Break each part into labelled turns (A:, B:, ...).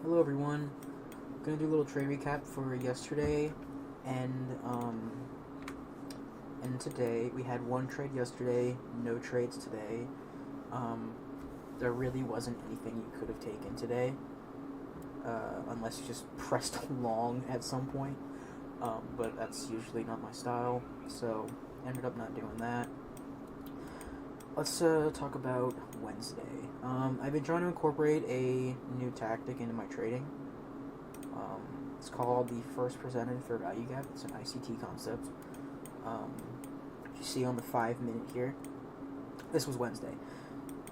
A: Hello everyone. Gonna do a little trade recap for yesterday and today. We had one trade yesterday, no trades today. Um, there really wasn't anything you could have taken today, unless you just pressed long at some point. But that's usually not my style, so ended up not doing that. Let's talk about Wednesday. I've been trying to incorporate a new tactic into my trading. It's called the first presented fair value gap. It's an ICT concept. Um, you see on the 5 minute here. This was Wednesday.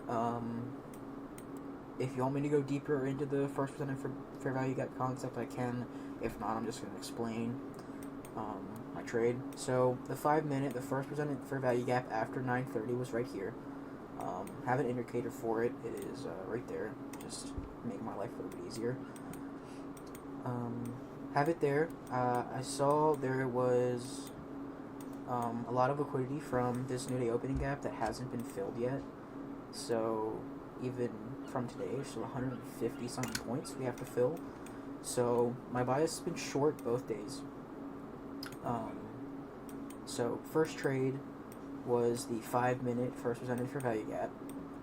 A: Um, if you want me to go deeper into the first presented fair value gap concept, I can. If not, I'm just going to explain my trade. So the 5 minute, the first presented fair value gap after 9:30 was right here. Have an indicator for it. It is right there. Just make my life a little bit easier. Have it there. I saw there was a lot of liquidity from this new day opening gap that hasn't been filled yet. So even from today, so 150 something points we have to fill. So my bias has been short both days. Um, so first trade was the 5 minute first presented fair value gap.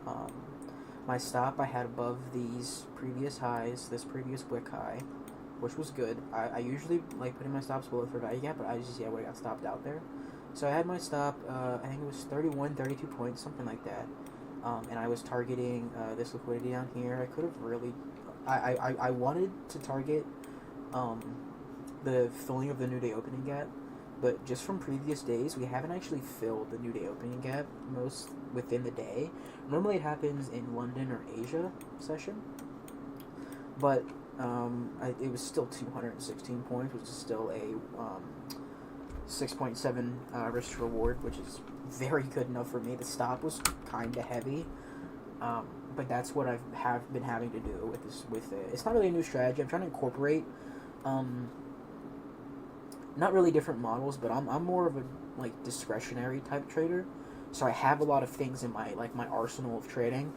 A: Um, my stop I had above these previous highs, this previous wick high, which was good. I usually like putting my stops below fair value gap, but I just would have got stopped out there. So I had my stop, I think it was 31, 32 points, something like that. And I was targeting this liquidity down here. I could have really, I wanted to target the filling of the new day opening gap, but just from previous days, we haven't actually filled the new day opening gap most within the day. Normally it happens in London or Asia session, but it was still 216 points, which is still a 6.7 risk to reward, which is very good enough for me. The stop was kind of heavy, but that's what have been having to do with this. With it, it's not really a new strategy. I'm trying to incorporate, not really different models, but I'm more of a discretionary type trader. So I have a lot of things in my arsenal of trading.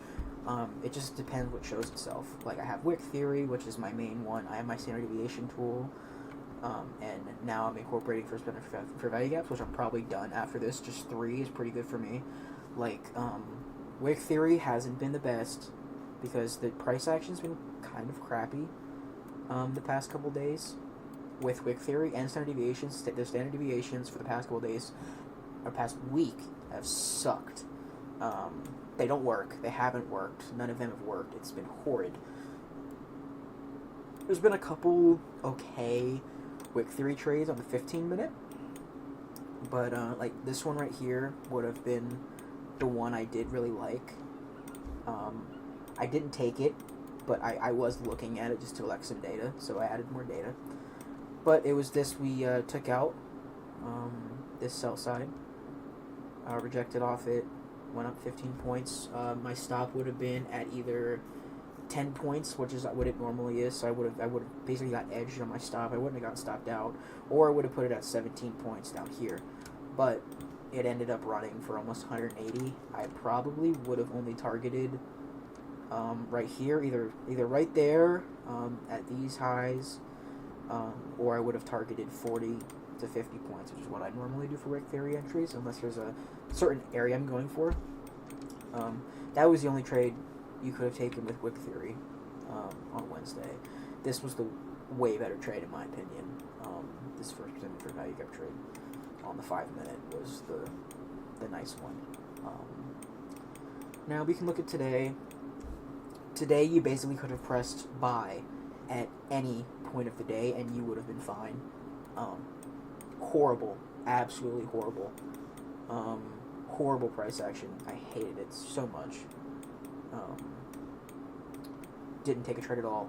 A: It just depends what shows itself. Like I have Wick Theory, which is my main one. I have my standard deviation tool. And now I'm incorporating first for value gaps, which I'm probably done after this. Just 3 is pretty good for me. Wick Theory hasn't been the best because the price action's been kind of crappy the past couple days with Wick Theory and standard deviations. The standard deviations for the past couple days or past week have sucked. They don't work. They haven't worked. None of them have worked. It's been horrid. There's been a couple okay Wick Theory trades on the 15 minute, but this one right here would have been the one I did really like. I didn't take it, but I was looking at it just to collect some data, so I added more data. But it was this we took out, this sell side, rejected off it, went up 15 points. My stop would have been at either 10 points, which is what it normally is, so I would have basically got edged on my stop. I wouldn't have gotten stopped out, or I would have put it at 17 points down here. But it ended up running for almost 180. I probably would have only targeted right here, either right there at these highs, or I would have targeted 40 to 50 points, which is what I normally do for Wick Theory entries, unless there's a certain area I'm going for. That was the only trade you could have taken with Wick Theory on Wednesday. This was the way better trade in my opinion. This first presented for value gap trade on the 5 minute was the nice one. Now we can look at today. Today you basically could have pressed buy at any point of the day and you would have been fine. Horrible, absolutely horrible. Horrible price action. I hated it so much. Didn't take a trade at all.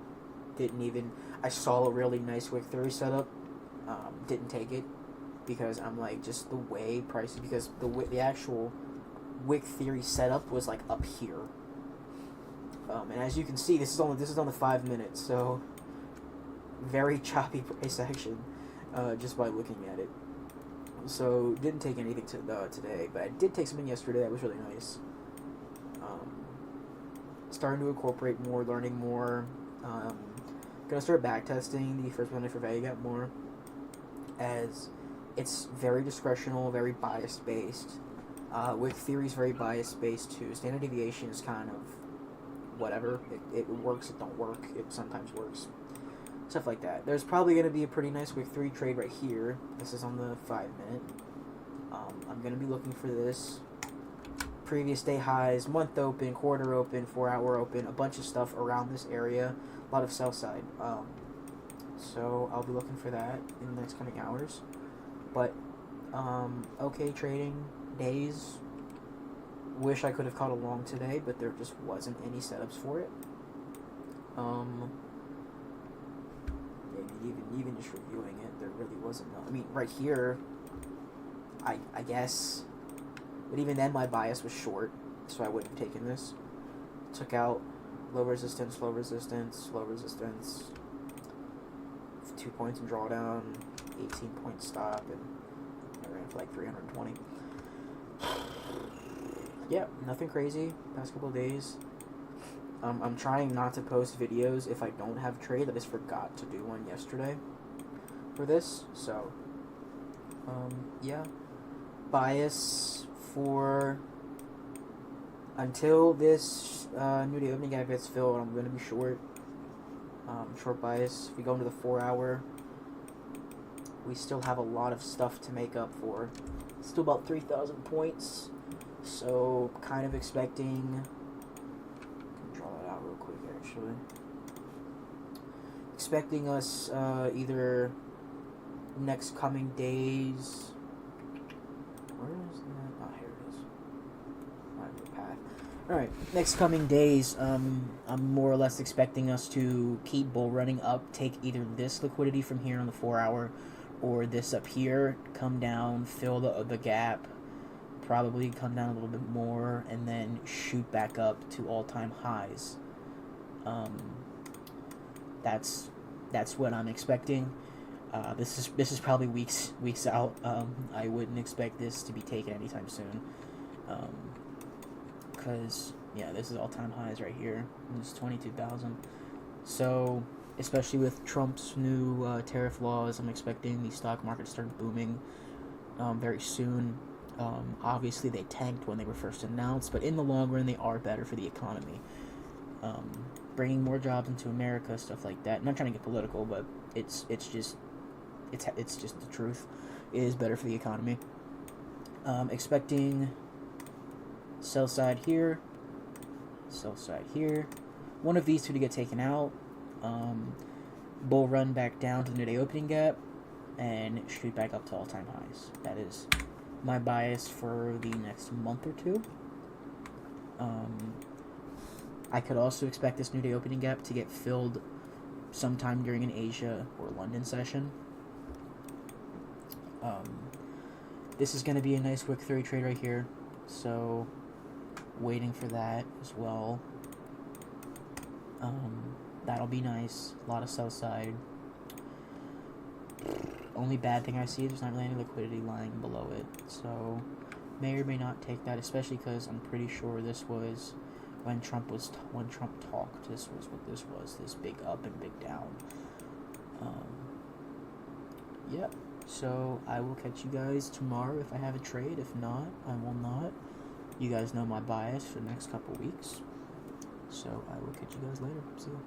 A: Didn't even. I saw a really nice Wick Theory setup. Didn't take it because I'm just the way prices, because the actual Wick Theory setup was up here. And as you can see, this is on the 5 minutes, so very choppy price action just by looking at it. So didn't take anything today, but I did take something yesterday that was really nice. Starting to incorporate more, learning more. Gonna start backtesting the first Monday for Vega more, as it's very discretional, very bias based. Wick theory is very bias based too. Standard deviation is kind of whatever. It works, it don't work, it sometimes works. Stuff like that. There's probably going to be a pretty nice Wick 3 trade right here. This is on the 5 minute. I'm going to be looking for this. Previous day highs, month open, quarter open, 4 hour open, a bunch of stuff around this area. A lot of sell side. So I'll be looking for that in the next coming hours. But, okay trading days. Wish I could have caught a long today, but there just wasn't any setups for it. Even just reviewing it, there really wasn't. I mean, right here, I guess, but even then my bias was short, so I wouldn't have taken this. Took out low resistance, low resistance, low resistance. 2 points in drawdown, 18-point stop, and I ran for like 320. Yeah, nothing crazy. Past couple of days. I'm trying not to post videos if I don't have trade. I just forgot to do one yesterday for this. So, yeah. Bias for until this new day opening gap gets filled, I'm going to be short. Short bias. If we go into the 4 hour, we still have a lot of stuff to make up for. Still about 3,000 points. So, kind of expecting... draw that out real quick, actually. Expecting us either next coming days... Where is that? Oh, here it is. Alright, the path. Alright, next coming days, I'm more or less expecting us to keep bull running up, take either this liquidity from here on the 4 hour, or this up here, come down, fill the gap, probably come down a little bit more, and then shoot back up to all-time highs. That's what I'm expecting. This is probably weeks out. I wouldn't expect this to be taken anytime soon. Because yeah, this is all-time highs right here. This is 22,000. So especially with Trump's new tariff laws, I'm expecting the stock market to start booming very soon. Obviously, they tanked when they were first announced, but in the long run, they are better for the economy. Bringing more jobs into America, stuff like that. I'm not trying to get political, but it's just the truth. It is better for the economy. Expecting sell side here, sell side here. One of these two to get taken out. Bull run back down to the new day opening gap, and shoot back up to all-time highs. That is my bias for the next month or two. I could also expect this new day opening gap to get filled sometime during an Asia or London session. This is going to be a nice Wick 3 trade right here, so waiting for that as well. That'll be nice. A lot of sell side. Only bad thing I see is there's not really any liquidity lying below it, so may or may not take that, especially because I'm pretty sure this was when Trump talked. This was what this was, this big up and big down. Yep. So I will catch you guys tomorrow if I have a trade. If not, I will not. You guys know my bias for the next couple weeks. So I will catch you guys later. See ya.